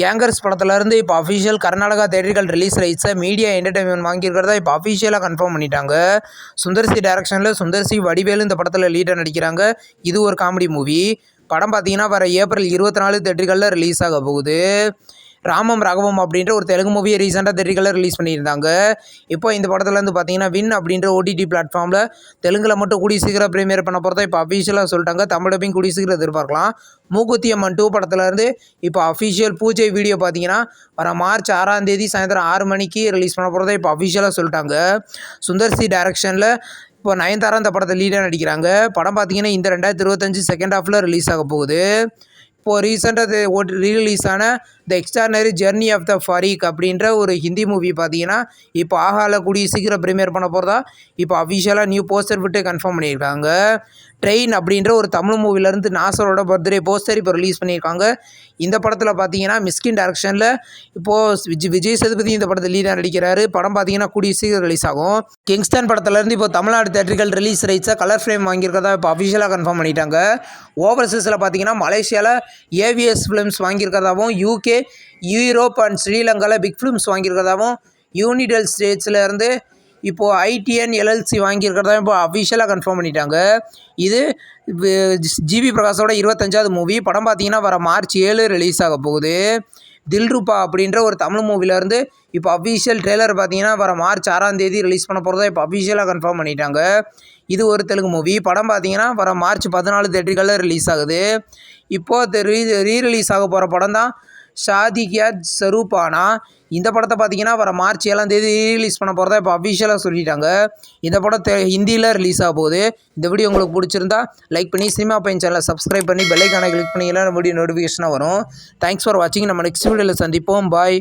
Gangers படத்துலேருந்து இப்போ official Karnataka theatrical release ரைட்ஸை மீடியா என்டர்டைன்மெண்ட் வாங்கியிருக்கிறதா இப்போ அஃபிஷியலாக கன்ஃபார்ம் பண்ணிட்டாங்க. சுந்தர்சி டைரக்ஷனில் சுந்தர்சி வடிவேலு இந்த படத்தில் லீடாக நடிக்கிறாங்க. இது ஒரு காமெடி மூவி. படம் பார்த்தீங்கன்னா வர ஏப்ரல் 24 தேட்டரிகளில் ரிலீஸ் ஆக போகுது. ராமம் ராகவம் அப்படின்ற ஒரு தெலுங்கு மூவியை ரீசெண்டாக தேட்டரிகளில் ரிலீஸ் பண்ணியிருந்தாங்க. இப்போ இந்த படத்துலேருந்து பார்த்தீங்கன்னா வின் அப்படின்ற ஓடிடி பிளாட்ஃபார்மில் தெலுங்கில் மட்டும் கூடிய சீக்கிரம் ப்ரீமியர் பண்ண போகிறதா இப்போ அஃபிஷியலாக சொல்லிட்டாங்க. தமிழ் டப்பிங் கூடிய சீக்கிரம் எதிர்பார்க்கலாம். மூக்குத்தி அம்மன் 2 படத்துலேருந்து இப்போ அஃபிஷியல் பூஜை வீடியோ பார்த்தீங்கன்னா வர மார்ச் 6ஆம் தேதி சாயந்தரம் 6 மணிக்கு ரிலீஸ் பண்ண போகிறதா இப்போ அஃபிஷியலாக சொல்லிட்டாங்க. சுந்தர்சி டைரக்ஷனில் இப்போ நயன்தாரா இந்த படத்தை லீடாக நடிக்கிறாங்க. படம் பார்த்தீங்கன்னா இந்த 2025 செகண்ட் ஹாஃபில் ரிலீஸ் ஆக போகுது. இப்போது ரீசெண்டாக ரீரிலீஸ் ஆன த extraordinary journey of the Fareek அப்படின்ற ஒரு ஹிந்தி மூவி பார்த்தீங்கன்னா இப்போ ஆஹால கூடிய சீக்கிரம் ப்ரீமியர் பண்ண போகிறதா இப்போ அஃபிஷியலாக நியூ போஸ்டர் விட்டு கன்ஃபார்ம் பண்ணியிருக்காங்க. ட்ரெயின் அப்படின்ற ஒரு தமிழ் மூவிலேருந்து நாசரோட பர்த்டே போஸ்டர் இப்போ ரிலீஸ் பண்ணியிருக்காங்க. இந்த படத்தில் பார்த்தீங்கன்னா மிஸ்கின் டைரக்ஷனில் இப்போது விஜய் சேதுபதி இந்த படத்தில் லீடாக நடிக்கிறாரு. படம் பார்த்தீங்கன்னா கூடிய சீக்கிரம் ரிலீஸ் ஆகும். கிங்ஸ்டன் படத்துலேருந்து இப்போ தமிழ்நாடு தேட்டரிக்கல் ரிலீஸ் ரைட்ஸை கலர் ஃப்ரேம் வாங்கியிருக்கிறதா இப்போ அஃபிஷியலாக கன்ஃபார்ம் பண்ணிட்டாங்க. ஓவர்சீஸில் பார்த்தீங்கன்னா மலேசியாவில் ஏவிஎஸ் ஃபிலிம்ஸ் வாங்கியிருக்கிறதாவும், யூகே, யூரோப் அண்ட் ஸ்ரீலங்காவில் பிக் ஃபிலிம்ஸ் வாங்கியிருக்கிறதாவும், யூனிடெல் ஸ்டேட்ஸில் இருந்து இப்போது ஐடிஎன் எல்எல்சி வாங்கியிருக்கிறதா இப்போ அஃபிஷியலாக கன்ஃபார்ம் பண்ணிட்டாங்க. இது ஜிவி பிரகாஷோட 25வது மூவி. படம் பார்த்தீங்கன்னா வர மார்ச் 7 ரிலீஸ் ஆக போகுது. தில்ருபா அப்படின்ற ஒரு தமிழ் மூவிலேருந்து இப்போ அஃபிஷியல் ட்ரெய்லர் பார்த்தீங்கன்னா வர மார்ச் 6ஆம் தேதி ரிலீஸ் பண்ண போகிறதா இப்போ அஃபிஷியலாக கன்ஃபார்ம் பண்ணிட்டாங்க. இது ஒரு தெலுங்கு மூவி. படம் பார்த்தீங்கன்னா வர மார்ச் 14 தேட்டரிகளில் ரிலீஸ் ஆகுது. இப்போது ரீரிலீஸ் ஆக போகிற படம் தான் ஷாதி கியா சரூபானா. இந்த படத்தை பார்த்தீங்கன்னா வர மார்ச் 7ஆம் தேதி ரீரிலீஸ் பண்ண போகிறதா இப்போ அஃபிஷியலாக சொல்லிட்டாங்க. இந்த படம் ஹிந்தியில் ரிலீஸ் ஆக போகுது. இந்த வீடியோ உங்களுக்கு பிடிச்சிருந்தா லைக் பண்ணி சினிமா பையன் சேனலை சப்ஸ்கிரைப் பண்ணி பெல் ஐகானை கிளிக் பண்ணிங்கன்னா வீடியோ நோட்டிஃபிகேஷனாக வரும். தேங்க்ஸ் ஃபார் வாட்சிங். நம்ம நெக்ஸ்ட் வீடியோவில் சந்திப்போம். பாய்.